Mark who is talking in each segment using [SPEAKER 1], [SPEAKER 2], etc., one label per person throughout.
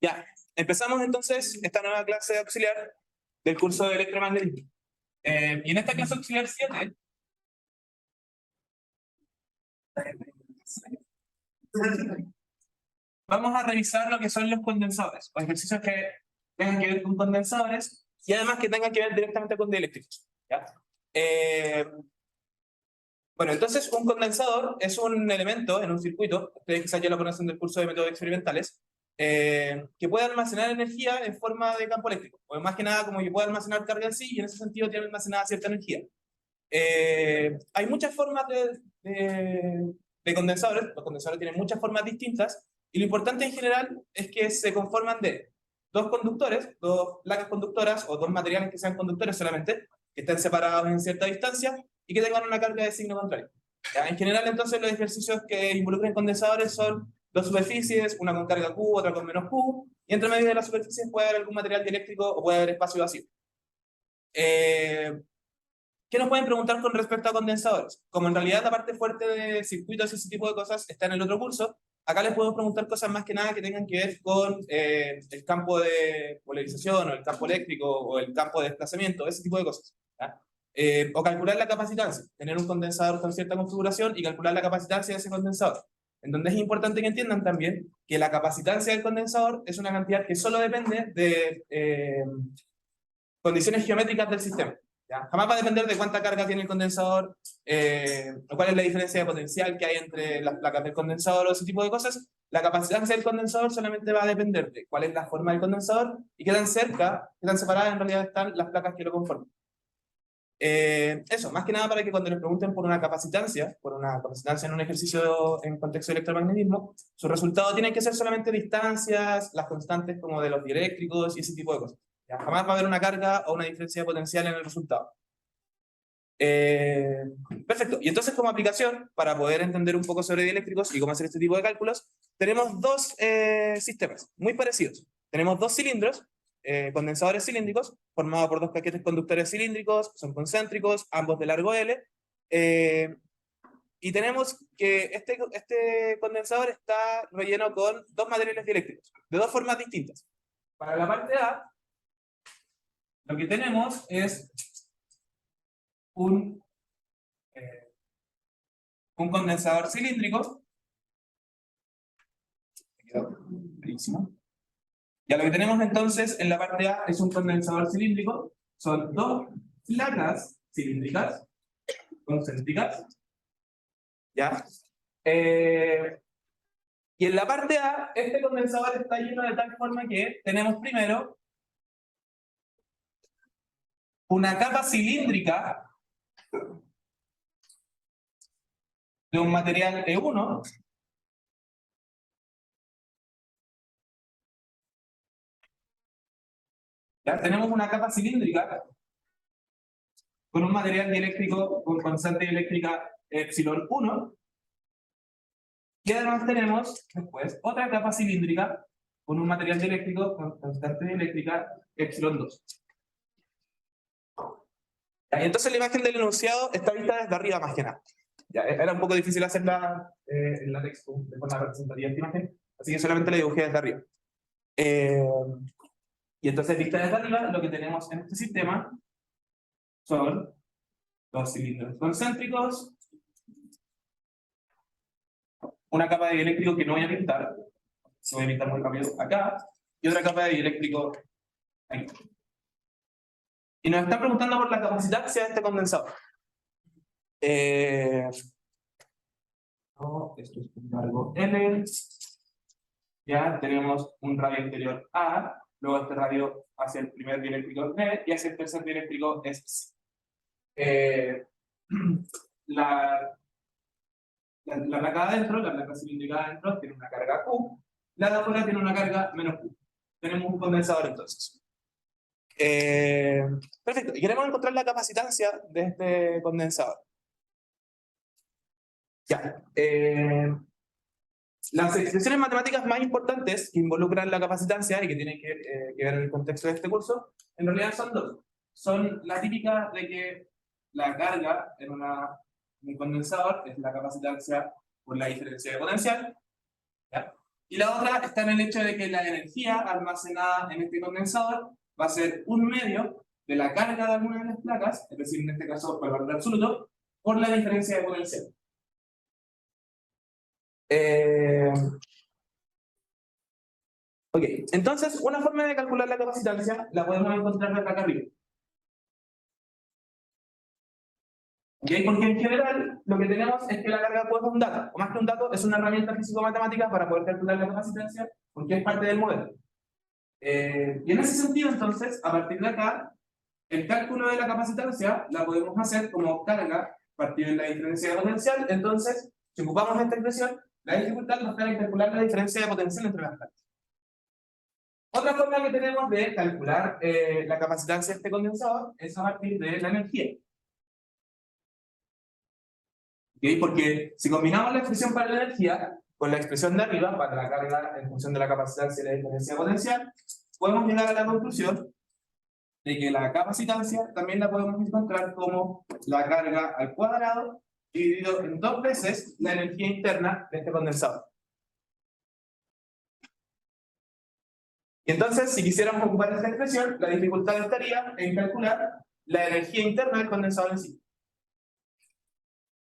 [SPEAKER 1] Ya, empezamos entonces esta nueva clase auxiliar del curso de electromagnetismo. Y en esta clase auxiliar 7, vamos a revisar lo que son los condensadores, o ejercicios que tengan que ver con condensadores y además que tengan que ver directamente con dieléctricos. ¿Ya? Bueno, entonces un condensador es un elemento en un circuito, ustedes quizás ya lo conocen del curso de métodos experimentales, que puede almacenar energía en forma de campo eléctrico, o más que nada como que puede almacenar carga en sí y en ese sentido tiene almacenada cierta energía. Hay muchas formas de condensadores, los condensadores tienen muchas formas distintas y lo importante en general es que se conforman de dos conductores, dos placas conductoras o dos materiales que sean conductores solamente, que estén separados en cierta distancia y que tengan una carga de signo contrario. ¿Ya? En general entonces los ejercicios que involucran condensadores son dos superficies, una con carga Q, otra con menos Q, y entre medio de las superficies puede haber algún material dieléctrico o puede haber espacio vacío. ¿Qué nos pueden preguntar con respecto a condensadores? Como en realidad la parte fuerte de circuitos y ese tipo de cosas está en el otro curso, acá les podemos preguntar cosas más que nada que tengan que ver con el campo de polarización o el campo eléctrico o el campo de desplazamiento, ese tipo de cosas. ¿Ya? O calcular la capacitancia, tener un condensador con cierta configuración y calcular la capacitancia de ese condensador. En donde es importante que entiendan también que la capacitancia del condensador es una cantidad que solo depende de condiciones geométricas del sistema. ¿Ya? Jamás va a depender de cuánta carga tiene el condensador, o cuál es la diferencia de potencial que hay entre las placas del condensador o ese tipo de cosas. La capacidad del condensador solamente va a depender de cuál es la forma del condensador y qué tan cerca, qué tan separadas en realidad están las placas que lo conforman. Eso, más que nada para que cuando les pregunten por una capacitancia en un ejercicio en contexto de electromagnetismo, su resultado tiene que ser solamente distancias, las constantes como de los dieléctricos y ese tipo de cosas. ¿Ya? Jamás va a haber una carga o una diferencia de potencial en el resultado. Perfecto. Y entonces como aplicación, para poder entender un poco sobre dieléctricos y cómo hacer este tipo de cálculos, tenemos dos sistemas muy parecidos. Tenemos dos cilindros, condensadores cilíndricos, formados por dos paquetes conductores cilíndricos, son concéntricos, ambos de largo L. Y tenemos que este condensador está relleno con dos materiales dieléctricos, de dos formas distintas. Para la parte A, lo que tenemos es un condensador cilíndrico. Ya lo que tenemos entonces en la parte A es un condensador cilíndrico. Son dos placas cilíndricas, concéntricas. ¿Ya? Y en la parte A, este condensador está lleno de tal forma que tenemos primero una capa cilíndrica de un material E1. ¿Ya? Tenemos una capa cilíndrica con un material dieléctrico con constante dieléctrica epsilon 1. Y además tenemos después otra capa cilíndrica con un material dieléctrico con constante dieléctrica epsilon 2. Y entonces la imagen del enunciado está vista desde arriba más que nada. Ya, era un poco difícil hacerla en la texto de forma representativa esta imagen, así que solamente la dibujé desde arriba. Y entonces vista desde arriba, lo que tenemos en este sistema son los cilindros concéntricos, una capa de dieléctrico que no voy a pintar, se voy a pintar muy rápido acá, y otra capa de dieléctrico aquí. Y nos están preguntando por la capacitancia de este condensador. No, esto es un largo L. Ya tenemos un radio interior A, luego este radio hacia el primer dieléctrico B y hacia el tercer dieléctrico es C. La placa adentro, la placa cilíndrica adentro, tiene una carga Q, la de afuera tiene una carga menos Q. Tenemos un condensador entonces. Perfecto, y queremos encontrar la capacitancia de este condensador. Ya. Las expresiones matemáticas más importantes que involucran la capacitancia y que tienen que ver en el contexto de este curso, en realidad son dos. Son la típica de que la carga en un condensador es la capacitancia por la diferencia de potencial. ¿Ya? Y la otra está en el hecho de que la energía almacenada en este condensador va a ser un medio de la carga de alguna de las placas, es decir, en este caso por el valor absoluto, por la diferencia de potencial. Ok, entonces una forma de calcular la capacitancia la podemos encontrar de acá arriba. ¿Okay? Porque en general lo que tenemos es que la carga puede ser un dato, o más que un dato, es una herramienta físico-matemática para poder calcular la capacitancia, porque es parte del modelo. Y en ese sentido, entonces, a partir de acá, el cálculo de la capacitancia la podemos hacer como carga a partir de la diferencia de potencial. Entonces, si ocupamos esta expresión, la dificultad va a estar en calcular la diferencia de potencial entre las placas. Otra forma que tenemos de calcular la capacitancia de este condensador es a partir de la energía. ¿Okay? Porque si combinamos la expresión para la energía con la expresión de arriba, para la carga en función de la capacitancia y la diferencia de potencial, podemos llegar a la conclusión de que la capacitancia también la podemos encontrar como la carga al cuadrado dividido en 2 veces la energía interna de este condensador. Y entonces, si quisiéramos ocupar esta expresión, la dificultad estaría en calcular la energía interna del condensador en sí.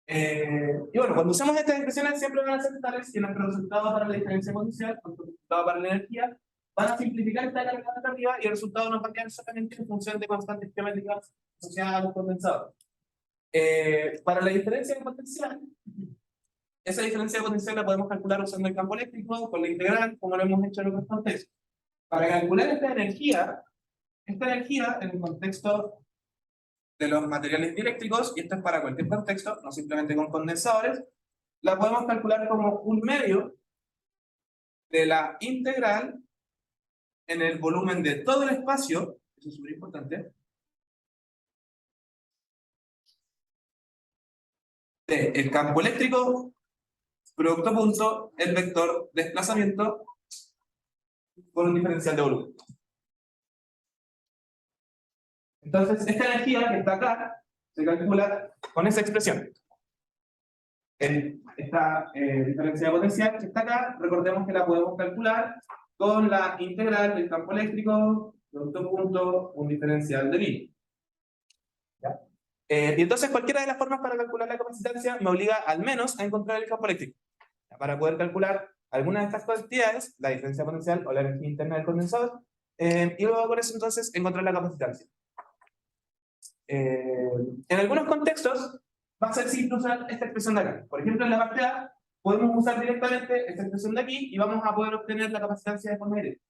[SPEAKER 1] Y bueno, cuando usamos estas expresiones siempre van a ser tales que nuestro resultado para la diferencia potencial, nuestro resultado para la energía, van a simplificar esta carga de arriba y el resultado nos va a quedar solamente en función de constantes geométricas asociadas a los condensadores. Para la diferencia de potencial, esa diferencia de potencial la podemos calcular usando el campo eléctrico, con la integral, como lo hemos hecho en otros contextos. Para calcular esta energía en el contexto de los materiales dieléctricos, y esto es para cualquier contexto, no simplemente con condensadores, la podemos calcular como un medio de la integral en el volumen de todo el espacio, eso es súper importante, de el campo eléctrico, producto punto, el vector desplazamiento por un diferencial de volumen. Entonces, esta energía que está acá se calcula con esa expresión. Esta diferencia de potencial que está acá, recordemos que la podemos calcular con la integral del campo eléctrico, producto punto, un diferencial de línea. Y entonces cualquiera de las formas para calcular la capacitancia me obliga al menos a encontrar el campo eléctrico. Para poder calcular alguna de estas cantidades, la diferencia potencial o la energía interna del condensador, y luego con eso entonces encontrar la capacitancia. En algunos contextos va a ser simple usar esta expresión de acá. Por ejemplo, en la parte A podemos usar directamente esta expresión de aquí y vamos a poder obtener la capacitancia de forma directa.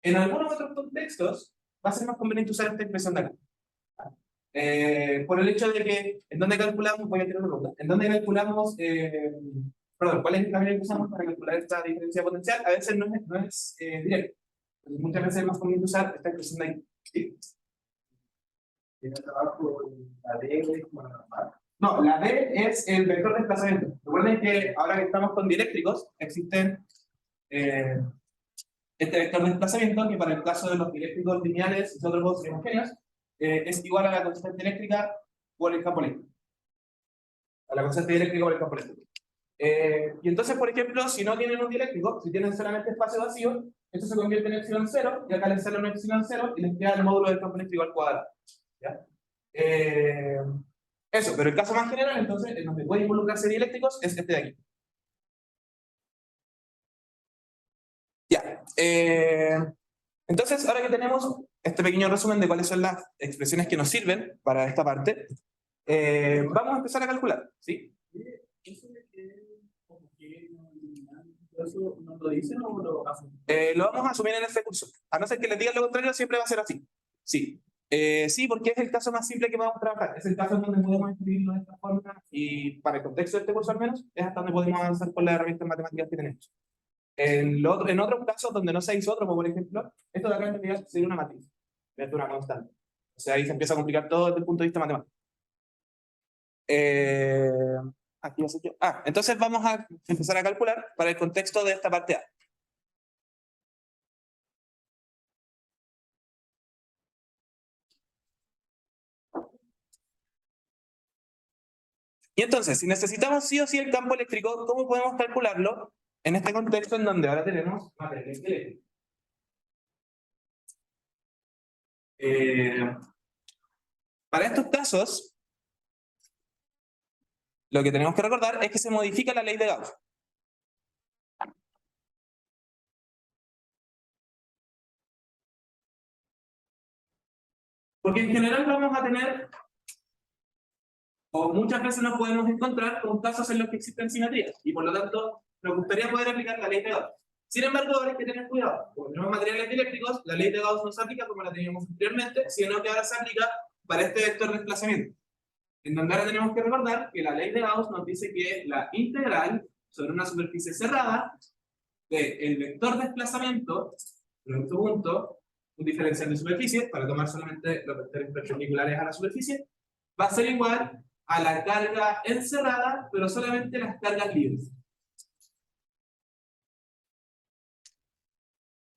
[SPEAKER 1] En algunos otros contextos va a ser más conveniente usar esta expresión de acá. Por el hecho de que en donde calculamos, voy a tirar una pregunta, en donde calculamos, perdón, ¿cuál es la medida que usamos para calcular esta diferencia potencial? A veces no es directo. Muchas veces es más conveniente usar esta expresión de aquí. ¿Sí? No, la D es el vector de desplazamiento. Recuerden que ahora que estamos con dieléctricos, existen este vector de desplazamiento que para el caso de los dieléctricos lineales y otros dos homogéneos es igual a la constante eléctrica por el campo eléctrico. A la constante eléctrica por el campo eléctrico. Y entonces, por ejemplo, si no tienen un dieléctrico, si tienen solamente espacio vacío, esto se convierte en epsilon 0, y acá le sale un epsilon 0 y les queda el módulo del campo eléctrico al cuadrado. ¿Ya? Eso, pero el caso más general, entonces, en donde puede involucrarse dieléctricos, es este de aquí. Ya. Entonces, ahora que tenemos este pequeño resumen de cuáles son las expresiones que nos sirven para esta parte, vamos a empezar a calcular, ¿sí? ¿Eso no lo dicen o lo hacen? Lo vamos a asumir en este curso. A no ser que les digan lo contrario, siempre va a ser así. Sí. Sí, porque es el caso más simple que vamos a trabajar. Es el caso en donde podemos escribirlo de esta forma y para el contexto de este curso al menos, es hasta donde podemos avanzar con las herramientas matemáticas que tenemos. En otros casos donde no se hizo otro, por ejemplo, esto de acá en realidad sería una matriz, es una constante. O sea, ahí se empieza a complicar todo desde el punto de vista matemático. Aquí entonces vamos a empezar a calcular para el contexto de esta parte A. Y entonces, si necesitamos sí o sí el campo eléctrico, ¿cómo podemos calcularlo? en este contexto en donde ahora tenemos materiales eléctricos. Para estos casos, lo que tenemos que recordar es que se modifica la ley de Gauss. Porque en general vamos a tener, o muchas veces nos podemos encontrar con casos en los que existen simetrías, y por lo tanto nos gustaría poder aplicar la ley de Gauss. Sin embargo, ahora hay que tener cuidado. Como tenemos materiales eléctricos, la ley de Gauss no se aplica como la teníamos anteriormente, sino que ahora se aplica para este vector de desplazamiento. En donde ahora tenemos que recordar que la ley de Gauss nos dice que la integral sobre una superficie cerrada del vector de desplazamiento, nuestro punto, un diferencial de superficie, para tomar solamente los vectores perpendiculares a la superficie, va a ser igual a la carga encerrada, pero solamente las cargas libres.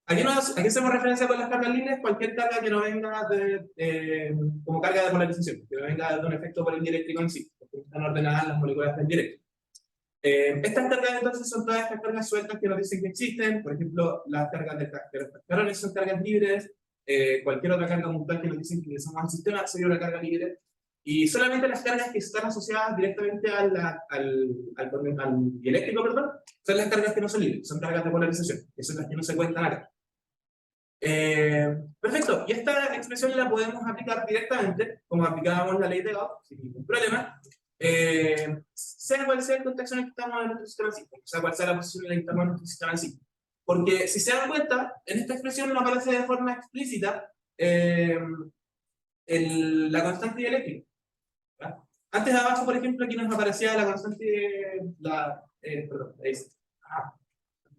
[SPEAKER 1] ¿A qué hacemos referencia con las cargas libres? Cualquier carga que no venga como carga de polarización, que no venga de un efecto polidieléctrico en sí, porque están ordenadas las moléculas del directo. Estas cargas entonces son todas estas cargas sueltas que nos dicen que existen, por ejemplo, las cargas de los cascarones son cargas libres, cualquier otra carga mutual que nos dicen que ingresamos al sistema sería una carga libre, y solamente las cargas que están asociadas directamente al dieléctrico, perdón, son las cargas que no son libres, son cargas de polarización, que son las que no se cuentan acá. Perfecto, y esta expresión la podemos aplicar directamente, como aplicábamos la ley de Gauss, sin ningún problema, sea cual sea el contexto en el que estamos en nuestro sistema en sí, sea cual sea la posición en la que estamos en nuestro sistema en sí. Porque si se dan cuenta, en esta expresión no aparece de forma explícita la constante dieléctrica. ¿Ya? Antes de abajo, por ejemplo, aquí nos aparecía la constante, perdón,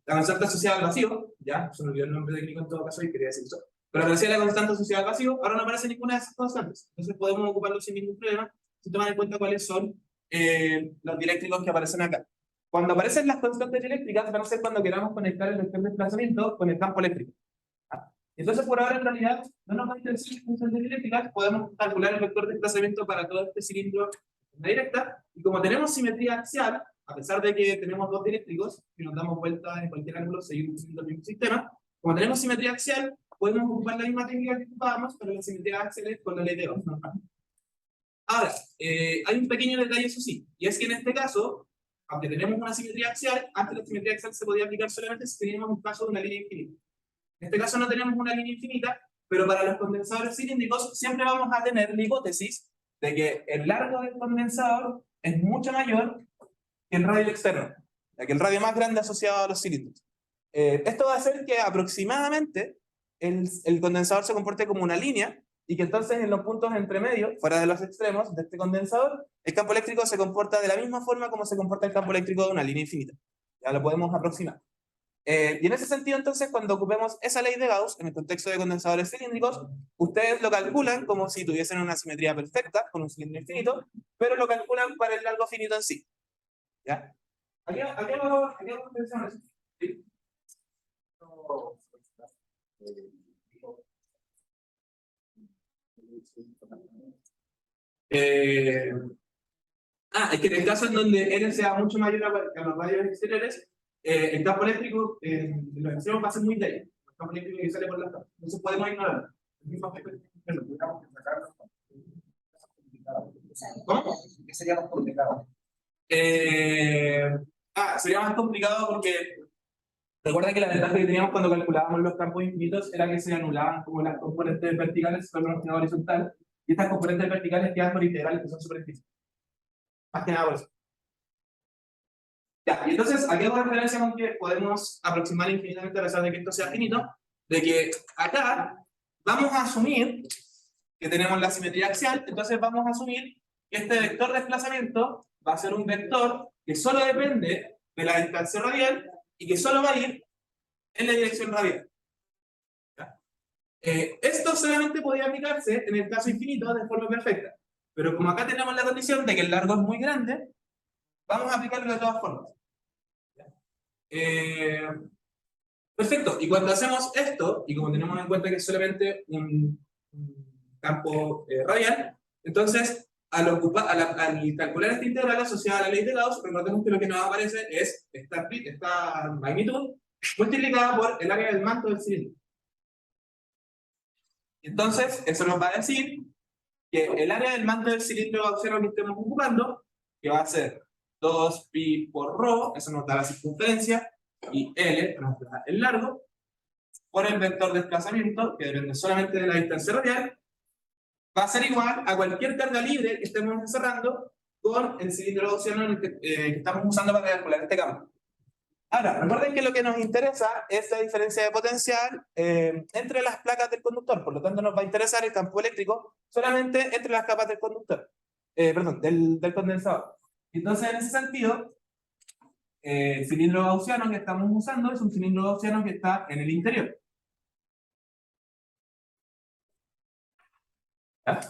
[SPEAKER 1] la constante asociada al vacío, ya, se me olvidó el nombre técnico en todo caso y quería decir eso, pero aparecía la constante asociada al vacío, ahora no aparece ninguna de esas constantes, entonces podemos ocuparlo sin ningún problema, si toman en cuenta cuáles son los dieléctricos que aparecen acá. Cuando aparecen las constantes dieléctricas, van a ser cuando queramos conectar el vector de desplazamiento con el campo eléctrico. ¿Ah? Entonces, por ahora, en realidad, no nos va a interesar las constantes dieléctricas, podemos calcular el vector de desplazamiento para todo este cilindro en la directa, y como tenemos simetría axial, a pesar de que tenemos dos dieléctricos, y nos damos vuelta en cualquier ángulo, seguimos usando el mismo sistema, como tenemos simetría axial, podemos ocupar la misma técnica que ocupábamos, pero la simetría axial es con la ley de Gauss. Ahora, hay un pequeño detalle, eso sí, y es que en este caso, aunque tenemos una simetría axial, antes la simetría axial se podía aplicar solamente si teníamos un caso de una línea infinita. En este caso no tenemos una línea infinita, pero para los condensadores cilíndricos siempre vamos a tener la hipótesis de que el largo del condensador es mucho mayor que el radio externo, que el radio más grande asociado a los cilindros. Esto va a hacer que aproximadamente el condensador se comporte como una línea, y que entonces en los puntos entre medio, fuera de los extremos de este condensador, el campo eléctrico se comporta de la misma forma como se comporta el campo eléctrico de una línea infinita. Ya lo podemos aproximar. Y en ese sentido, entonces, cuando ocupemos esa ley de Gauss en el contexto de condensadores cilíndricos, ustedes lo calculan como si tuviesen una simetría perfecta con un cilindro infinito, pero lo calculan para el largo finito en sí. ¿Ya? ¿A qué vamos a pensar eso? ¿Sí? Es que en el caso en donde N sea mucho mayor a los radios exteriores, el campo eléctrico en los extremos va a ser muy débil. El campo eléctrico que sale por las capas. Entonces podemos ignorarlo. ¿Cómo? ¿Qué sería más complicado? Sería más complicado porque recuerda que la ventaja que teníamos cuando calculábamos los campos infinitos era que se anulaban como las componentes verticales sobre una esquina horizontal, y estas componentes verticales quedan por integrales que son súper difíciles. Más que nada por eso. Ya, y entonces aquí hago referencia con que podemos aproximar infinitamente a pesar de que esto sea finito, de que acá vamos a asumir que tenemos la simetría axial, entonces vamos a asumir que este vector de desplazamiento va a ser un vector que solo depende de la distancia radial y que solo va a ir en la dirección radial. Esto solamente podría aplicarse en el caso infinito de forma perfecta, pero como acá tenemos la condición de que el largo es muy grande, vamos a aplicarlo de todas formas. Perfecto, y cuando hacemos esto, y como tenemos en cuenta que es solamente un campo radial, entonces al calcular esta integral asociada a la ley de Gauss, recordemos que lo que nos aparece es esta magnitud multiplicada por el área del manto del cilindro. Entonces, eso nos va a decir que el área del manto del cilindro gaussiano que estemos ocupando, que va a ser 2pi por ρ, eso nos da la circunferencia, y L nos da el largo, por el vector de desplazamiento, que depende solamente de la distancia radial, va a ser igual a cualquier carga libre que estemos encerrando con el cilindro gaussiano en el que estamos usando para calcular este campo. Ahora, recuerden que lo que nos interesa es la diferencia de potencial entre las placas del conductor, por lo tanto nos va a interesar el campo eléctrico solamente entre las capas del conductor, del condensador. Entonces, en ese sentido, el cilindro gaussiano que estamos usando es un cilindro gaussiano que está en el interior. ¿Ya?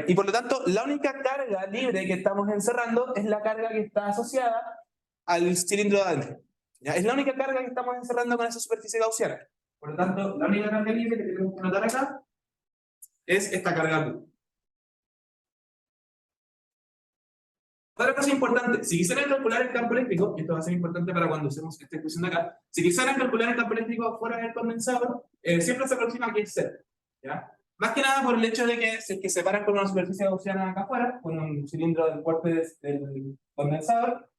[SPEAKER 1] Y por lo tanto, la única carga libre que estamos encerrando es la carga que está asociada al cilindro de adentro. ¿Ya? Es la única carga que estamos encerrando con esa superficie gaussiana. Por lo tanto, la única carga libre que tenemos que notar acá es esta carga Q. Otra cosa importante, si quisieran calcular el campo eléctrico, y esto va a ser importante para cuando usemos esta expresión de acá, si quisieran calcular el campo eléctrico fuera del condensador, siempre se aproxima aquí es 0. ¿Ya? Más que nada por el hecho de que si es que se paran con una superficie gaussiana acá afuera, con un cilindro del cuerpo del condensador,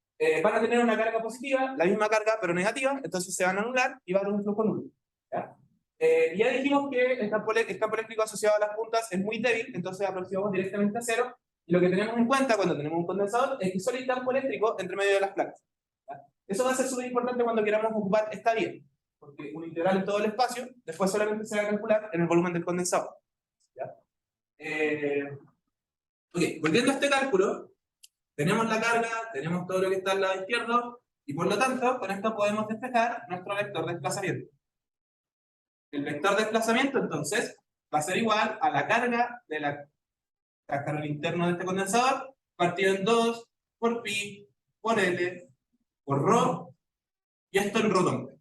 [SPEAKER 1] van a tener una carga positiva, la misma carga pero negativa, entonces se van a anular y va a dar un flujo nulo. ¿Ya? Ya dijimos que el campo eléctrico asociado a las puntas es muy débil, entonces aproximamos directamente a 0, y lo que tenemos en cuenta cuando tenemos un condensador es que solo hay campo eléctrico entre medio de las placas. ¿Ya? Eso va a ser súper importante cuando queramos ocupar esta vía, porque un integral en todo el espacio después solamente se va a calcular en el volumen del condensador. ¿Ya? Ok, volviendo a este cálculo, tenemos la carga, tenemos todo lo que está al lado izquierdo, y por lo tanto, con esto podemos despejar nuestro vector de desplazamiento. El vector de desplazamiento, entonces, va a ser igual a la carga de la carga interno de este condensador, partido en 2 por pi, por L, por ρ, y esto en ρ.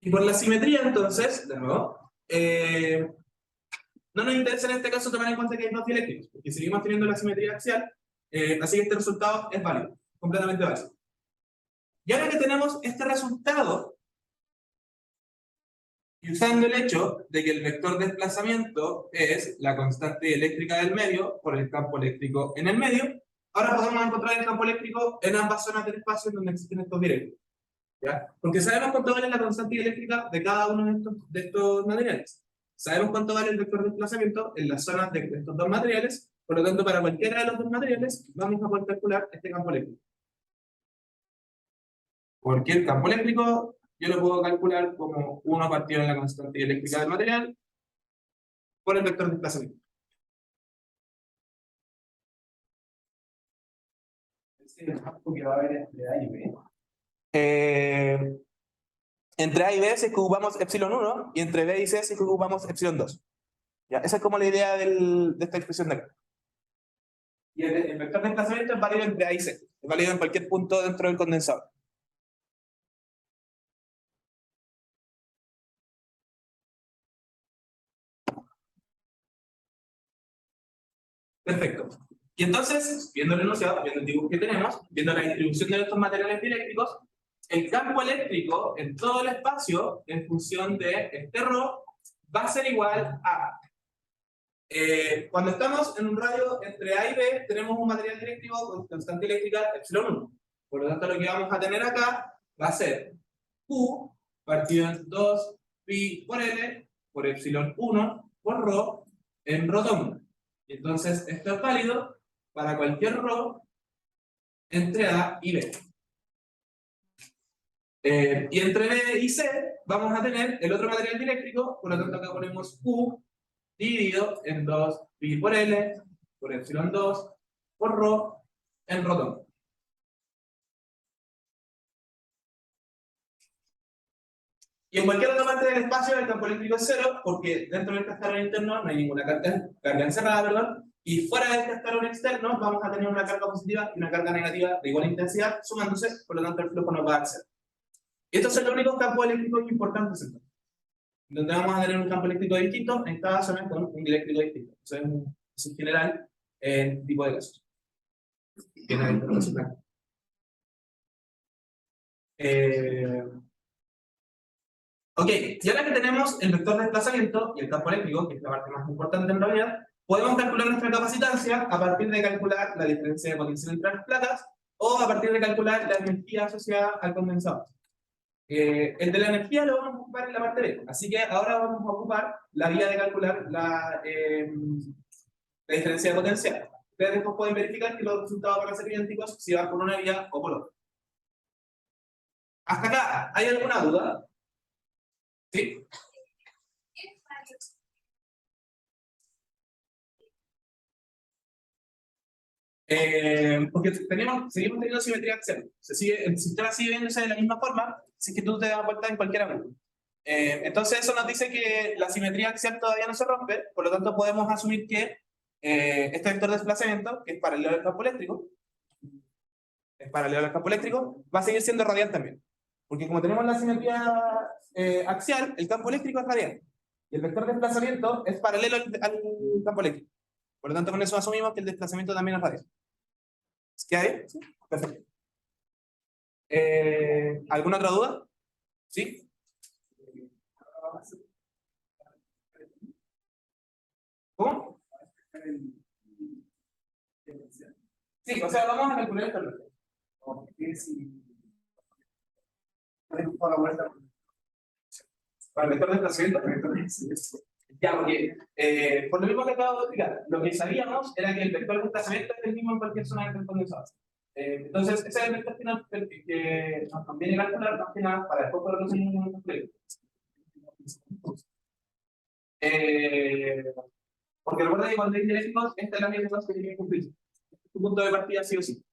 [SPEAKER 1] Y por la simetría, entonces, de nuevo, no nos interesa en este caso tomar en cuenta que hay dos dieléctricos, porque seguimos teniendo la simetría axial, así que este resultado es válido, completamente válido. Y ahora que tenemos este resultado, y usando el hecho de que el vector de desplazamiento es la constante eléctrica del medio por el campo eléctrico en el medio, ahora podemos encontrar el campo eléctrico en ambas zonas del espacio en donde existen estos dieléctricos. ¿Ya? Porque sabemos cuánto vale la constante eléctrica de cada uno de estos materiales. Sabemos cuánto vale el vector de desplazamiento en las zonas de estos dos materiales, por lo tanto, para cualquiera de los dos materiales vamos a poder calcular este campo eléctrico. Porque el campo eléctrico yo lo puedo calcular como 1 partido en la constante eléctrica del material por el vector de desplazamiento.
[SPEAKER 2] El campo que va a haber entre A y B.
[SPEAKER 1] Entre A y B si es que ocupamos epsilon 1 y entre B y C si es que ocupamos epsilon 2. ¿Ya? Esa es como la idea de esta expresión de acá. Y el vector de desplazamiento es válido entre A y C. Es válido en cualquier punto dentro del condensador. Perfecto. Y entonces, viendo el enunciado, viendo el dibujo que tenemos, viendo la distribución de estos materiales dieléctricos, el campo eléctrico en todo el espacio, en función de este ρ, va a ser igual a... cuando estamos en un radio entre A y B, tenemos un material dieléctrico con constante eléctrica epsilon 1. Por lo tanto, lo que vamos a tener acá va a ser Q partido en 2 pi por L por epsilon 1 por ρ en ρ. Entonces, esto es válido para cualquier ρ entre A y B. Y entre B y C vamos a tener el otro material dieléctrico, por lo tanto acá ponemos Q dividido en 2 pi por L por epsilon 2 por ρ en ρ. Y en cualquier otra parte del espacio el campo eléctrico es 0, porque dentro del cascarón interno no hay ninguna carga encerrada, perdón, y fuera del cascarón externo vamos a tener una carga positiva y una carga negativa de igual intensidad sumándose, por lo tanto el flujo nos va a dar 0. Estos son los únicos campos eléctricos importantes entonces. donde vamos a tener un campo eléctrico distinto en cada zona con un dieléctrico distinto. Eso es en general en tipo de casos. Ok, y ahora que tenemos el vector de desplazamiento y el campo eléctrico, que es la parte más importante en realidad, podemos calcular nuestra capacitancia a partir de calcular la diferencia de potencial entre las placas o a partir de calcular la energía asociada al condensador. El de la energía lo vamos a ocupar en la parte B, así que ahora vamos a ocupar la vía de calcular la diferencia de potencial. Ustedes después pueden verificar que los resultados van a ser idénticos si van por una vía o por otra. ¿Hasta acá hay alguna duda? ¿Sí? Porque seguimos teniendo simetría axial. El sistema sigue viéndose de la misma forma, si es que tú te das vuelta en cualquier ángulo. Entonces eso nos dice que la simetría axial todavía no se rompe, por lo tanto podemos asumir que este vector de desplazamiento, que es paralelo al campo eléctrico, va a seguir siendo radial también. Porque como tenemos la simetría axial, el campo eléctrico es radial. Y el vector de desplazamiento es paralelo al campo eléctrico. Por lo tanto, con eso asumimos que el desplazamiento también es radial. ¿Qué hay? ¿Sí? Perfecto. ¿Alguna otra duda? ¿Sí? ¿Cómo? Sí, o sea, vamos a calcular esto. Para el vector de desplazamiento. Ya, porque por lo mismo que acabo de explicar, lo que sabíamos era que el vector de desplazamiento es el mismo en cualquier zona del condensador. Entonces, ese es el vector final que nos conviene calcular más que nada para después poder resolver un problema. Porque recuerda que cuando hay dieléctricos, esta es la misma cosa que tiene que cumplir. Tu punto de partida sí o sí.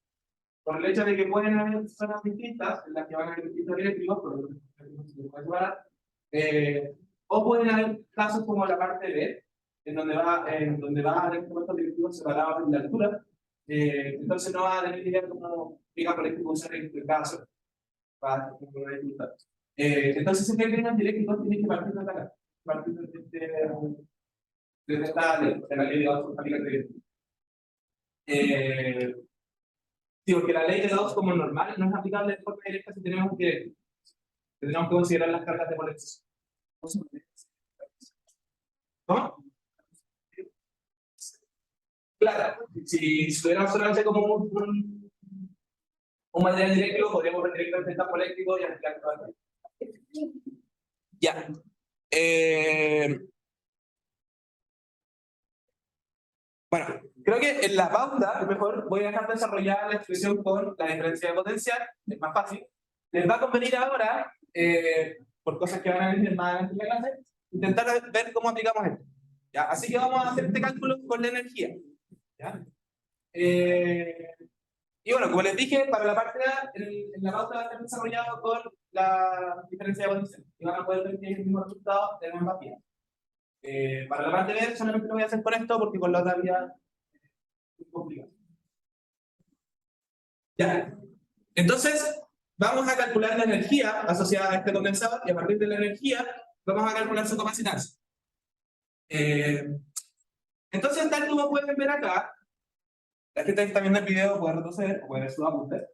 [SPEAKER 1] Por el hecho de que pueden haber zonas distintas en las que van a haber distintos dieléctricos, por lo que se puede separar, o pueden haber casos como la parte B, en donde va a haber compuestos directivos separados en la altura, entonces no va a tener idea cómo qué campo eléctrico usar en el caso. Entonces, si tienen dieléctricos, tienen que partir de acá, partir de esta ley, de la ley de Gauss aplicada directa. Sí, porque la ley de Gauss como normal no es aplicable de forma directa si tenemos que considerar las cargas de polarización. ¿Cómo? Claro, si tuviéramos solamente como un material directo, podríamos ver directamente el campo eléctrico y aplicar todo. Ya. Bueno, creo que en la pauta, mejor voy a dejar desarrollar la expresión con la diferencia de potencial, es más fácil. Les va a convenir ahora, por cosas que van a venir más adelante en la clase, intentar ver cómo aplicamos esto. ¿Ya? Así que vamos a hacer este cálculo con la energía. ¿Ya? Y bueno, como les dije, para la parte A, en la pauta va a estar desarrollado con la diferencia de potencial. Y van a poder ver que es el mismo resultado de ambas vías. Para la parte B solamente lo voy a hacer con esto porque con la otra vía es complicado. Ya. Entonces, vamos a calcular la energía asociada a este condensador y a partir de la energía vamos a calcular su capacitancia. Entonces, tal como pueden ver acá, la gente que está viendo el video puede retroceder o puede ver sus apuntes.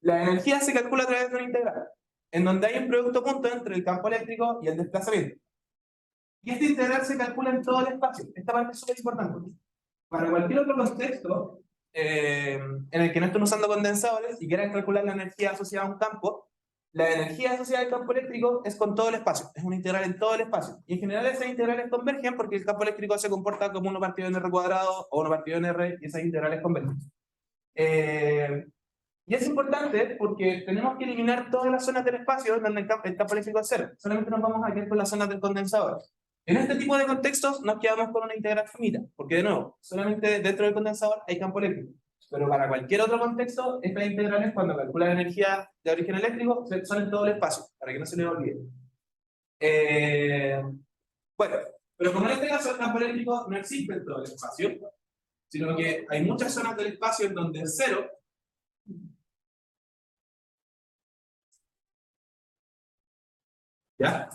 [SPEAKER 1] La energía se calcula a través de una integral, en donde hay un producto punto entre el campo eléctrico y el desplazamiento. Y esta integral se calcula en todo el espacio. Esta parte es súper importante. Para cualquier otro contexto en el que no estén usando condensadores y quieran calcular la energía asociada a un campo, la energía asociada al campo eléctrico es con todo el espacio, es una integral en todo el espacio. Y en general esas integrales convergen porque el campo eléctrico se comporta como 1 partido en R cuadrado o 1 partido en R y esas integrales convergen. Y es importante porque tenemos que eliminar todas las zonas del espacio donde el campo eléctrico es cero. Solamente nos vamos a quedar con las zonas del condensador. En este tipo de contextos nos quedamos con una integral finita, porque de nuevo, solamente dentro del condensador hay campo eléctrico. Pero para cualquier otro contexto, estas integrales, cuando calcula la energía de origen eléctrico, son en todo el espacio, para que no se les olvide. Bueno, pero como en este caso el campo eléctrico no existe en todo el espacio, sino que hay muchas zonas del espacio en donde es cero. ¿Ya?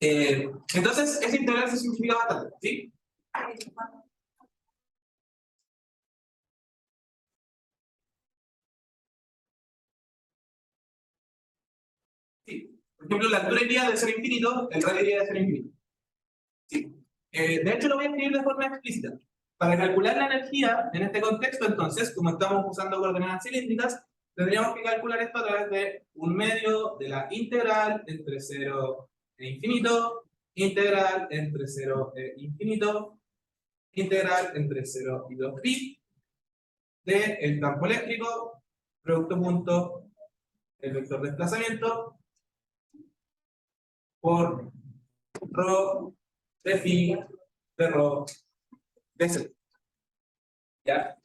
[SPEAKER 1] Entonces, esa integral se simplifica bastante, ¿sí? Sí. Por ejemplo, la altura iría de 0 a infinito, el radio iría de 0 a infinito. Sí. De hecho, lo voy a escribir de forma explícita. Para calcular la energía en este contexto, entonces, como estamos usando coordenadas cilíndricas, tendríamos que calcular esto a través de un medio de la integral entre 0 e infinito, integral entre 0 e infinito, integral entre 0 y 2pi, del campo eléctrico, producto punto, el vector de desplazamiento, por rho de phi de rho de z. ¿Ya?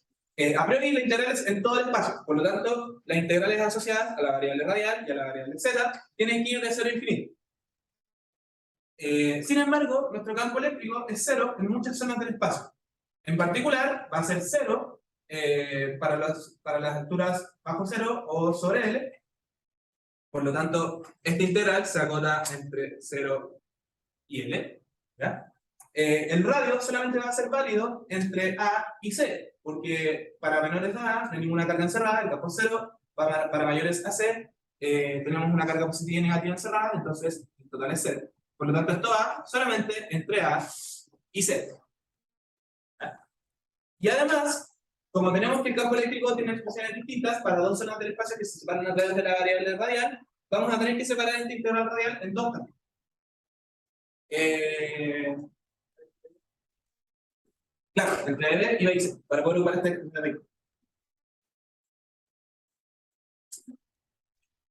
[SPEAKER 1] A priori la integral es en todo el espacio, por lo tanto, las integrales asociadas a la variable radial y a la variable z tienen que ir de 0 a infinito. Sin embargo, nuestro campo eléctrico es 0 en muchas zonas del espacio. En particular, va a ser 0 para las alturas bajo 0 o sobre L. Por lo tanto, esta integral se acota entre 0 y L. ¿Ya? El radio solamente va a ser válido entre A y C, porque para menores de A no hay ninguna carga encerrada, el campo es 0, para mayores a C tenemos una carga positiva y negativa encerrada, entonces el total es 0. Por lo tanto, esto va solamente entre A y C. ¿Ya? Y además, como tenemos que el campo eléctrico tiene expresiones distintas para dos zonas del espacio que se separan a través de la variable radial, vamos a tener que separar esta integral radial en dos también. Claro, entre B y B para poder ocupar este gráfico.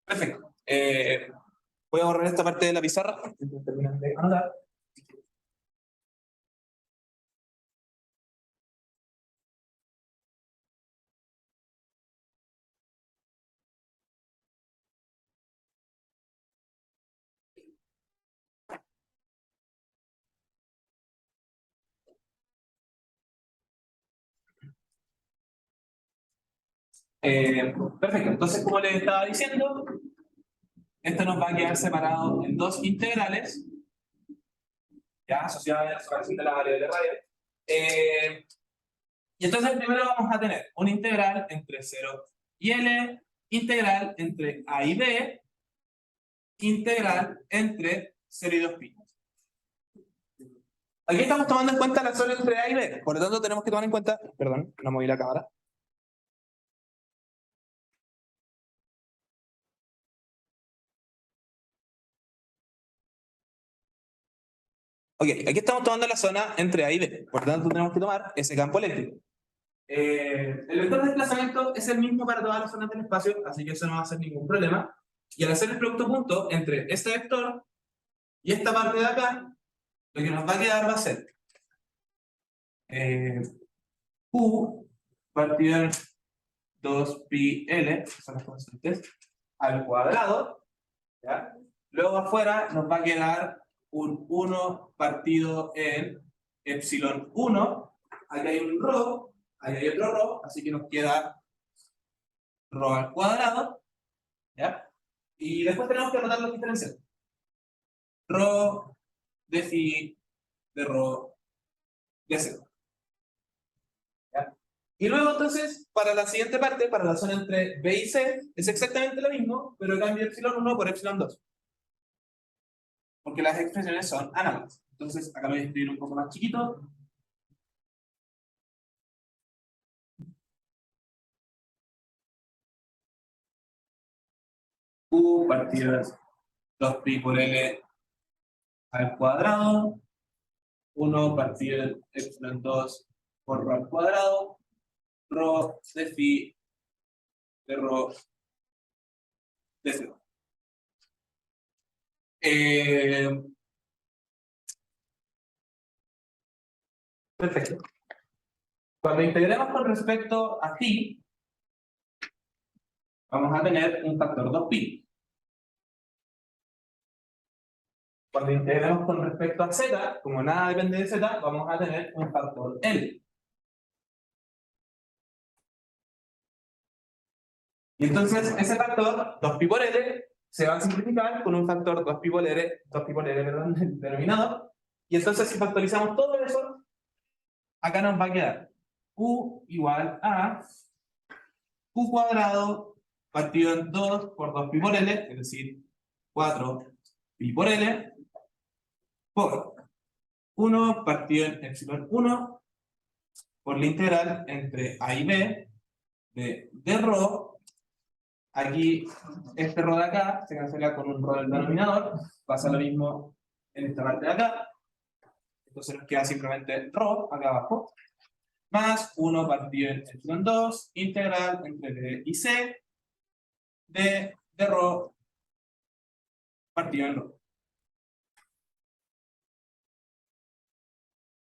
[SPEAKER 1] Perfecto. Voy a borrar esta parte de la pizarra. Terminan de anotar. Perfecto. Entonces, como les estaba diciendo, esto nos va a quedar separado en dos integrales, ya asociadas a la separación de la variable radial. Y entonces primero vamos a tener una integral entre 0 y L, integral entre A y B, integral entre 0 y 2pi. Aquí estamos tomando en cuenta la zona entre A y B, por lo tanto tenemos que tomar en cuenta, perdón, no moví la cámara. Ok, aquí estamos tomando la zona entre A y B, por lo tanto tenemos que tomar ese campo eléctrico. El vector de desplazamiento es el mismo para todas las zonas del espacio, así que eso no va a ser ningún problema. Y al hacer el producto punto entre este vector y esta parte de acá, lo que nos va a quedar va a ser Q partido en 2πL, que son las constantes, al cuadrado, ¿ya? Luego afuera nos va a quedar un 1 partido en epsilon 1, aquí hay un rho, ahí hay otro rho, así que nos queda rho al cuadrado, ¿ya? Y después tenemos que anotar los diferenciales. Rho de phi de rho de z. ¿Ya? Y luego entonces, para la siguiente parte, para la zona entre B y C, es exactamente lo mismo, pero cambio epsilon 1 por epsilon 2. Porque las expresiones son análogas. Entonces, acá lo voy a escribir un poco más chiquito. Q partidas 2pi por L al cuadrado, 1 partido de epsilon 2 por rho al cuadrado, rho de phi de rho de z. Perfecto. Cuando integremos con respecto a phi, vamos a tener un factor 2pi. Cuando integremos con respecto a z, como nada depende de z, vamos a tener un factor L. Y entonces ese factor, 2pi por L, se va a simplificar con un factor 2 pi por L, perdón, del denominador, y entonces si factorizamos todo eso, acá nos va a quedar Q igual a Q cuadrado partido en 2 por 2 pi por L, es decir, 4 pi por L, por 1 partido en epsilon 1 por la integral entre A y B de rho. Aquí, este rho de acá se cancela con un rho del denominador, pasa lo mismo en esta parte de acá, entonces nos queda simplemente rho acá abajo, más 1 partido en epsilon 2, integral entre B y C de rho partido en rho.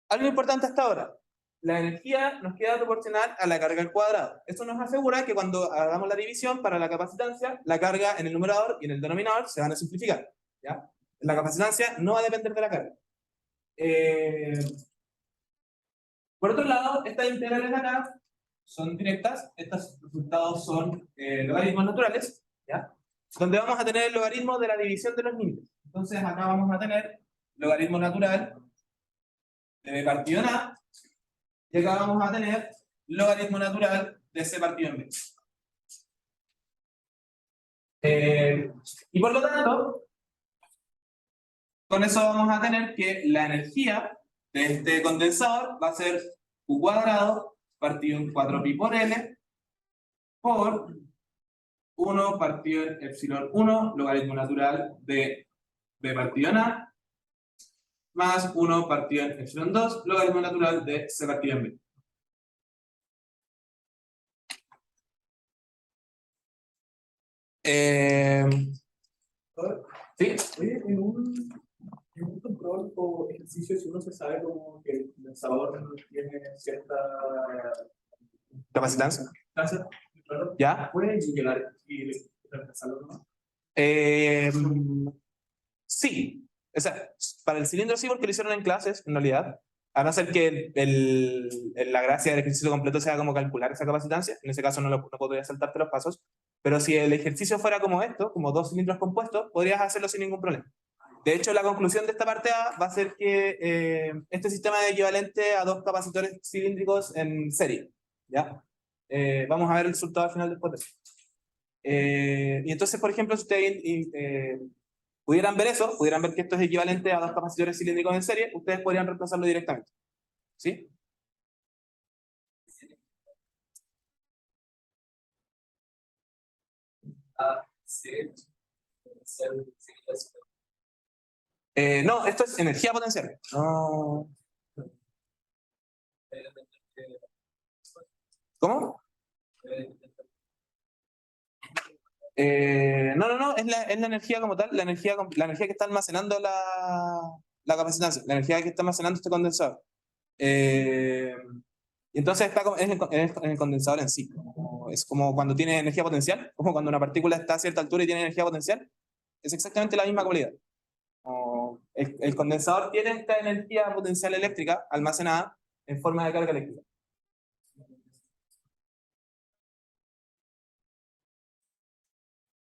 [SPEAKER 1] Algo importante hasta ahora, la energía nos queda proporcional a la carga al cuadrado. Esto nos asegura que cuando hagamos la división para la capacitancia, la carga en el numerador y en el denominador se van a simplificar, ¿ya? La capacitancia no va a depender de la carga. Por otro lado, estas integrales de acá son directas, estos resultados son logaritmos naturales, ¿ya? Donde vamos a tener el logaritmo de la división de los límites. Entonces acá vamos a tener logaritmo natural de b partido en a, y acá vamos a tener logaritmo natural de c partido en b. Y por lo tanto, con eso vamos a tener que la energía de este condensador va a ser Q cuadrado partido en 4 pi por L por 1 partido en epsilon 1, logaritmo natural de b partido en a, más 1 partido en epsilon 2, logaritmo natural de c partido en b. ¿Sí?
[SPEAKER 2] Oye, en un control o ejercicio, si uno se sabe como que el condensador tiene cierta
[SPEAKER 1] ¿Capacitancia?
[SPEAKER 2] tasa, claro,
[SPEAKER 1] ¿Ya?
[SPEAKER 2] puede llegar y reemplazarlo, ¿no?
[SPEAKER 1] Sí. O sea, para el cilindro sí, porque lo hicieron en clases, en realidad. A no ser que la gracia del ejercicio completo sea como calcular esa capacitancia. En ese caso no podría saltarte los pasos. Pero si el ejercicio fuera como esto, como 2 cilindros compuestos, podrías hacerlo sin ningún problema. De hecho, la conclusión de esta parte A va a ser que este sistema es equivalente a 2 capacitores cilíndricos en serie, ¿ya? Vamos a ver el resultado al final después de eso. Y entonces, por ejemplo, si ustedes pudieran ver eso, pudieran ver que esto es equivalente a 2 capacitores cilíndricos en serie, ustedes podrían reemplazarlo directamente. ¿Sí? No, esto es energía potencial. No. ¿Cómo? No, es la energía como tal, la energía que está almacenando la capacitancia, la energía que está almacenando este condensador. Y entonces está en el condensador en sí. Es como cuando tiene energía potencial, como cuando una partícula está a cierta altura y tiene energía potencial. Es exactamente la misma cualidad. El condensador tiene esta energía potencial eléctrica almacenada en forma de carga eléctrica.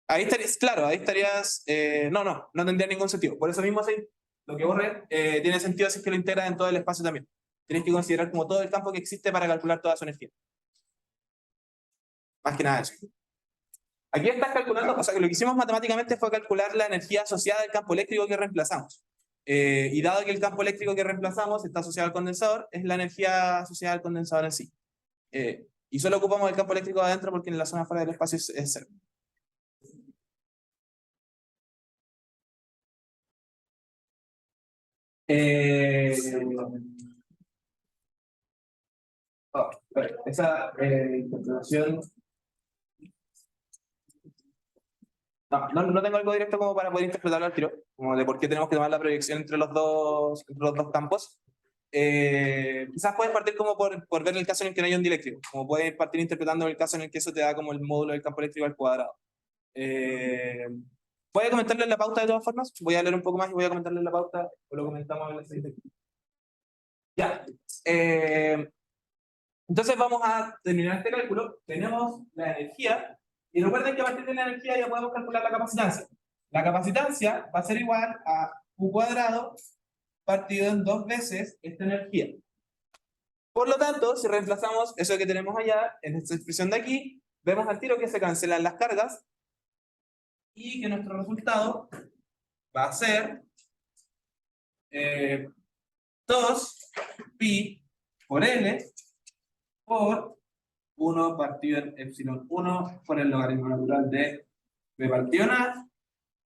[SPEAKER 1] Ahí estarías, claro, ahí estarías. No tendría ningún sentido. Por eso mismo, sí, lo que ocurre tiene sentido si es que lo integras en todo el espacio también. Tienes que considerar como todo el campo que existe para calcular toda su energía. Más que nada eso. Aquí estás calculando, o sea, que lo que hicimos matemáticamente fue calcular la energía asociada al campo eléctrico que reemplazamos. Y dado que el campo eléctrico que reemplazamos está asociado al condensador, es la energía asociada al condensador en sí. Y solo ocupamos el campo eléctrico de adentro porque en la zona fuera del espacio es cero. Esa interpretación. No tengo algo directo como para poder interpretarlo al tiro, como de por qué tenemos que tomar la proyección entre los dos campos. Quizás puedes partir como por ver el caso en el que no hay un dieléctrico, como puedes partir interpretando el caso en el que eso te da como el módulo del campo eléctrico al cuadrado. Voy a comentarlo en la pauta de todas formas, voy a leer un poco más y voy a comentarlo en la pauta, o lo comentamos en la siguiente. Ya. Entonces vamos a terminar este cálculo. Tenemos la energía, y recuerden que a partir de la energía ya podemos calcular la capacitancia. La capacitancia va a ser igual a Q cuadrado partido en 2 veces esta energía. Por lo tanto, si reemplazamos eso que tenemos allá en esta expresión de aquí, vemos al tiro que se cancelan las cargas y que nuestro resultado va a ser 2 pi por L por 1 partido en epsilon 1 por el logaritmo natural de B partido en A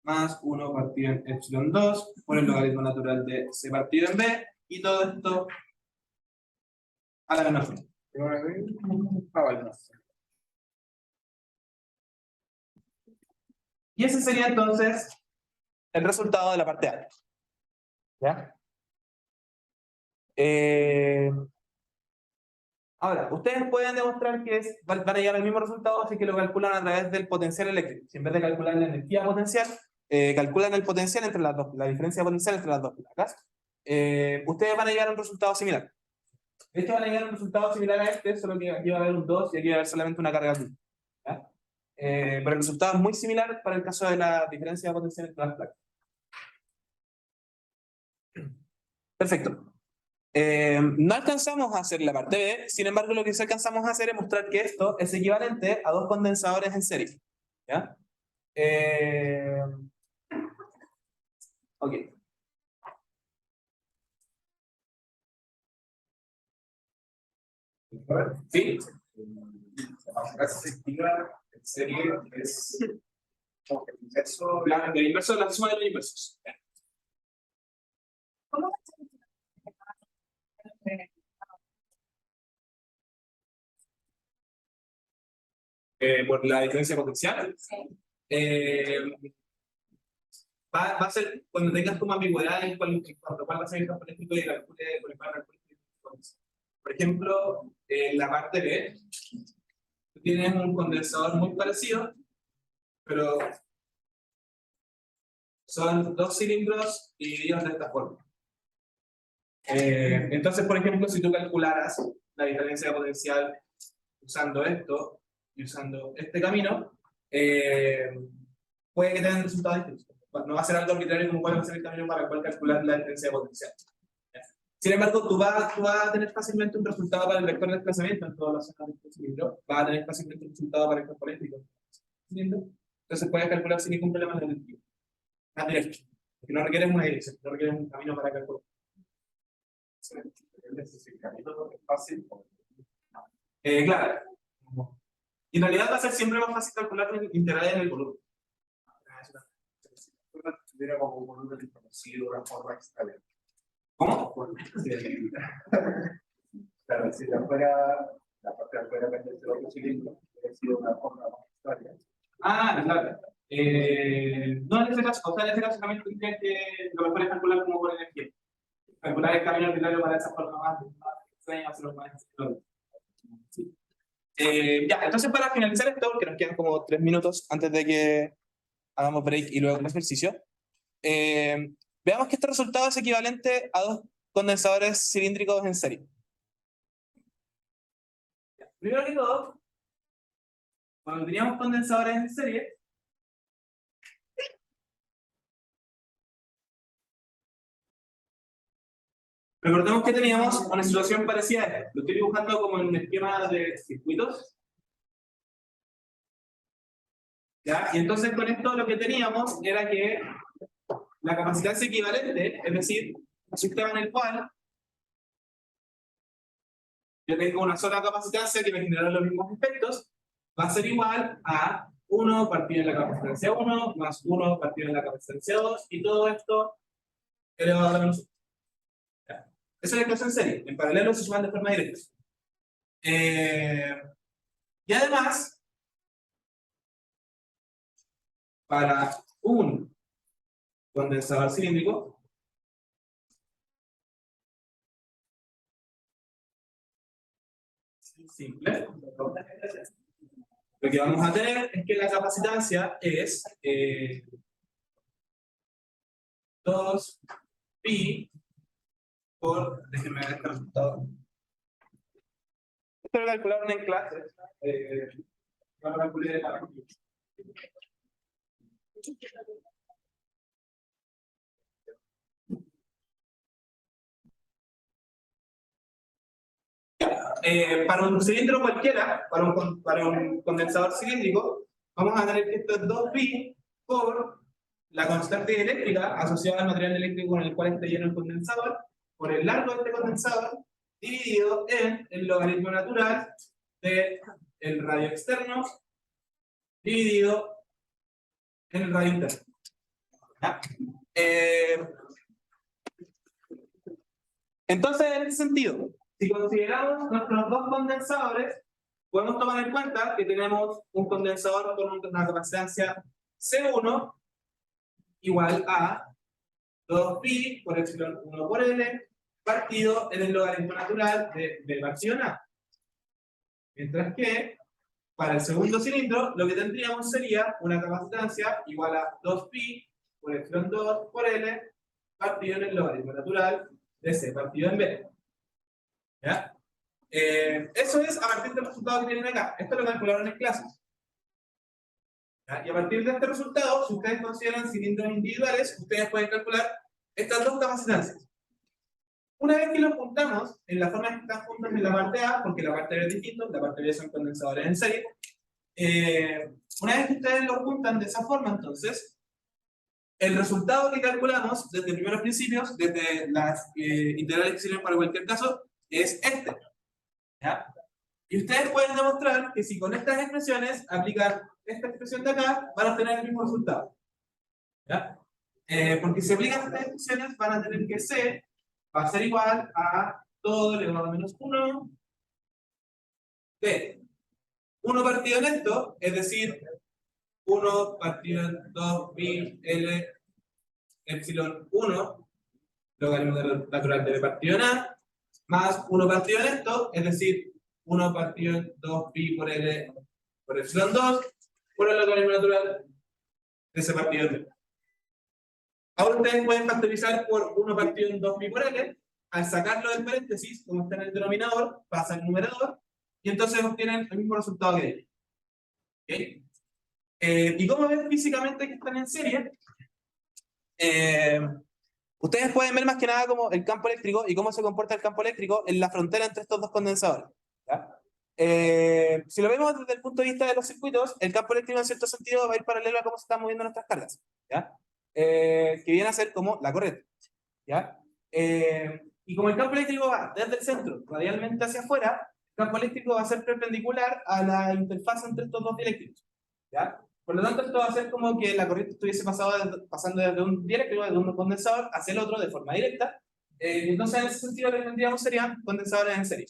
[SPEAKER 1] más 1 partido en epsilon 2 por el logaritmo natural de C partido en B, y todo esto a la menor forma. Y ese sería entonces el resultado de la parte A. ¿Ya? Ahora, ustedes pueden demostrar que van a llegar al mismo resultado, así que lo calculan a través del potencial eléctrico. Si en vez de calcular la energía potencial, calculan el potencial entre las dos, la diferencia potencial entre las dos placas, ustedes van a llegar a un resultado similar. De hecho, van a llegar a un resultado similar a este, solo que aquí va a haber un 2 y aquí va a haber solamente una carga aquí. ¿Ya? Pero el resultado es muy similar para el caso de la diferencia de potencial entre las placas. Perfecto. No alcanzamos a hacer la parte B, sin embargo lo que sí alcanzamos a hacer es mostrar que esto es equivalente a 2 condensadores en serie. ¿Ya? Ok. ¿Sí?
[SPEAKER 3] La perspectiva en serie es como el inverso.
[SPEAKER 1] El inverso de la suma de los inversos.
[SPEAKER 4] ¿Cómo
[SPEAKER 1] Por la diferencia potencial. Va a ser cuando tengas como ambigüedad en cuál va a ser el campo eléctrico y el calcule por el par. Por ejemplo, en la parte B, tú tienes un condensador muy parecido, pero son 2 cilindros divididos de esta forma. Entonces, por ejemplo, si tú calcularas la diferencia de potencial usando esto y usando este camino, puede que tengan resultados distintos. No va a ser algo arbitrario como cuál va a ser el camino para el cual calcular la diferencia de potencial. Sin embargo, tú vas a tener fácilmente un resultado para el vector de desplazamiento en todas las zonas de este cilindro. Vas a tener fácilmente un resultado para el campo eléctrico. Entonces puedes calcular sin ningún problema la energía. Más directo. Porque no requieres una dirección, no requieres un camino para calcular.
[SPEAKER 3] El camino es fácil.
[SPEAKER 1] Claro. Y en realidad va a ser siempre más fácil calcular integrales en el volumen.
[SPEAKER 3] Tuviera como un volumen desconocido, una forma extraña.
[SPEAKER 1] ¿Cómo?
[SPEAKER 3] Claro, si la fuera, la parte de afuera del otro cilindro, hubiera sido una forma más extraña.
[SPEAKER 1] Ah, claro. No en este caso, o sea, en este caso también tendría que lo mejor es calcular como por energía. Calcular el camino arbitrario para esa forma más extraña, hacerlo más extraño. Sí. Ya, entonces para finalizar esto, porque nos quedan como 3 minutos antes de que hagamos break y luego un ejercicio, veamos que este resultado es equivalente a 2 condensadores cilíndricos en serie. Primero que todo, cuando teníamos condensadores en serie, recordemos que teníamos una situación parecida a esta. Lo estoy dibujando como en un esquema de circuitos. ¿Ya? Y entonces con esto lo que teníamos era que la capacidad es equivalente, es decir, un sistema en el cual yo tengo una sola capacitancia que me genera los mismos efectos, va a ser igual a 1 partido en la capacitancia 1 más 1 partido en la capacitancia 2, y todo esto elevado a la menos 1. Eso es el caso en serie. En paralelo se suman de forma directa. Y además, para un condensador cilíndrico, simple, lo que vamos a tener es que la capacitancia es 2 pi por, déjenme ver este resultado. Esto lo calcularon en clase. Yo lo calculé de la Para un cilindro cualquiera, para un condensador cilíndrico, vamos a tener que esto es 2pi por la constante eléctrica asociada al material eléctrico con el cual esté lleno el condensador, por el largo de este condensador, dividido en el logaritmo natural del radio externo, dividido en el radio interno. ¿Ya? Entonces, en ese sentido, si consideramos nuestros dos condensadores, podemos tomar en cuenta que tenemos un condensador con una capacitancia C1 igual a 2pi por epsilon 1 por L partido en el logaritmo natural de B partido A. Mientras que para el segundo cilindro lo que tendríamos sería una capacitancia igual a 2pi por epsilon 2 por L partido en el logaritmo natural de C partido en B. ¿Ya? Eso es a partir del resultado que tienen acá. Esto lo calcularon en clases. ¿Ya? Y a partir de este resultado, si ustedes consideran cilindros individuales, ustedes pueden calcular estas dos capacitancias. Una vez que los juntamos, en la forma en que están juntos en la parte A, porque la parte B es distinta, la parte B son condensadores en serie, una vez que ustedes los juntan de esa forma, entonces, el resultado que calculamos desde primeros principios, desde las integrales que sirven para cualquier caso, es este. ¿Ya? Y ustedes pueden demostrar que si con estas expresiones aplican esta expresión de acá, van a obtener el mismo resultado. ¿Ya? Porque si aplican estas expresiones, van a tener que C va a ser igual a todo elevado a menos 1 de 1 partido en esto, es decir, 1 partido en 2pi L epsilon 1, logaritmo natural de B partido en A, más 1 partido en esto, es decir, 1 partido en 2pi por L por epsilon 2, por el logaritmo natural de ese partido en B. Ahora ustedes pueden factorizar por 1 partido en 2pi por L, al sacarlo del paréntesis, como está en el denominador, pasa al numerador, y entonces obtienen el mismo resultado que ellos. ¿Okay? ¿Y cómo ven físicamente que están en serie? Ustedes pueden ver más que nada como el campo eléctrico y cómo se comporta el campo eléctrico en la frontera entre estos dos condensadores. ¿Ya? Si lo vemos desde el punto de vista de los circuitos, el campo eléctrico en cierto sentido va a ir paralelo a cómo se están moviendo nuestras cargas. ¿Ya? Que viene a ser como la corriente. ¿Ya? Y como el campo eléctrico va desde el centro radialmente hacia afuera, el campo eléctrico va a ser perpendicular a la interfaz entre estos dos dieléctricos. ¿Ya? Por lo tanto, esto va a ser como que la corriente estuviese pasando desde un dieléctrico, desde un condensador, hacia el otro de forma directa. Entonces, en ese sentido, lo que tendríamos serían condensadores en serie.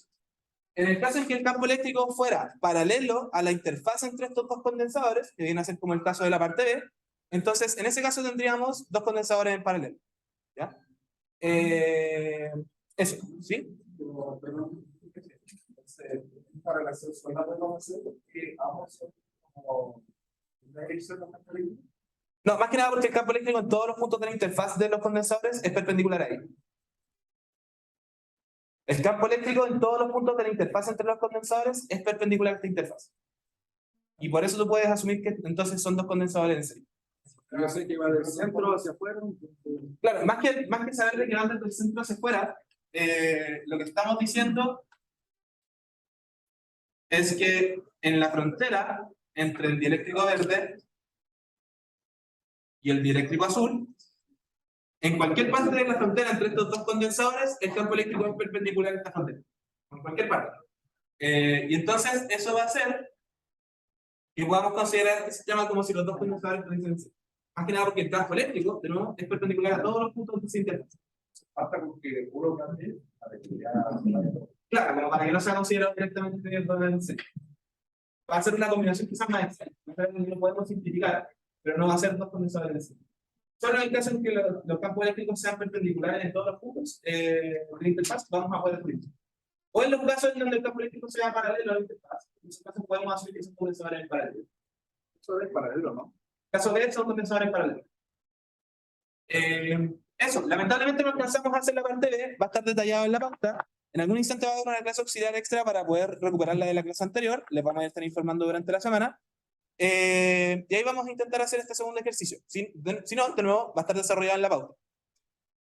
[SPEAKER 1] En el caso en que el campo eléctrico fuera paralelo a la interfaz entre estos dos condensadores, que viene a ser como el caso de la parte B, entonces en ese caso tendríamos dos condensadores en paralelo. ¿Ya? Eso, ¿sí?
[SPEAKER 3] Perdón, para la sexualidad de vamos a hacer que ambos son como una dirección de campo eléctrico.
[SPEAKER 1] No, más que nada porque el campo eléctrico en todos los puntos de la interfaz de los condensadores es perpendicular a ellos. El campo eléctrico en todos los puntos de la interfaz entre los condensadores es perpendicular a esta interfaz. Y por eso tú puedes asumir que entonces son dos condensadores en serie.
[SPEAKER 3] Yo sé que va del centro hacia afuera.
[SPEAKER 1] Claro, más que saber de que van desde el centro hacia afuera, lo que estamos diciendo es que en la frontera entre el dieléctrico verde y el dieléctrico azul, en cualquier parte de la frontera entre estos dos condensadores, el campo eléctrico es perpendicular a esta frontera. En cualquier parte. Y entonces eso va a hacer que podamos considerar este sistema como si los dos condensadores estuviesen. Más que nada porque el campo eléctrico, de nuevo, es perpendicular a todos los puntos de esa interfaz.
[SPEAKER 3] Hasta porque uno cambie para que ya.
[SPEAKER 1] Claro, como para que no sea considerado directamente en serie. Va a ser una combinación quizás más extraña. Lo podemos simplificar, pero no va a ser dos condensadores en serie. Solo en el caso en que los campos eléctricos sean perpendiculares en todos los puntos de la interfaz, vamos a poder descubrir. O en los casos en donde el campo eléctrico sea paralelo a la interfaz, en esos casos podemos asumir que son condensadores en paralelo.
[SPEAKER 3] Eso es paralelo, ¿no?
[SPEAKER 1] En caso de son condensadores en paralelo. Eso, lamentablemente no alcanzamos a hacer la parte B, va a estar detallado en la pauta. En algún instante va a haber una clase auxiliar extra para poder recuperarla de la clase anterior, les vamos a estar informando durante la semana. Y ahí vamos a intentar hacer este segundo ejercicio. Si no, de nuevo, va a estar desarrollado en la pauta.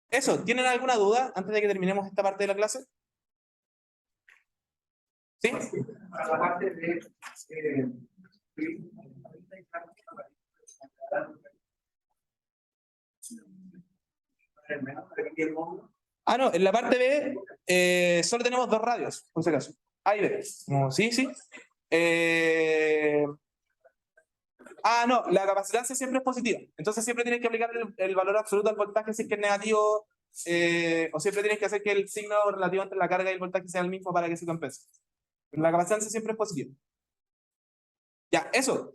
[SPEAKER 1] Eso, ¿tienen alguna duda antes de que terminemos esta parte de la clase? ¿Sí?
[SPEAKER 3] Para la parte de
[SPEAKER 1] Ah, no, en la parte B solo tenemos dos radios, por si acaso. A y B. Sí, sí. No, la capacitancia siempre es positiva. Entonces siempre tienes que aplicar el valor absoluto al voltaje si es que es negativo, o siempre tienes que hacer que el signo relativo entre la carga y el voltaje sea el mismo para que se compense. Pero la capacitancia siempre es positiva. Ya, eso.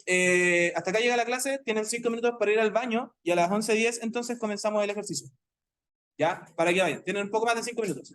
[SPEAKER 1] Hasta acá llega la clase, tienen 5 minutos para ir al baño y a las 11:10 entonces comenzamos el ejercicio. ¿Ya? Para que vayan. Tienen un poco más de 5 minutos.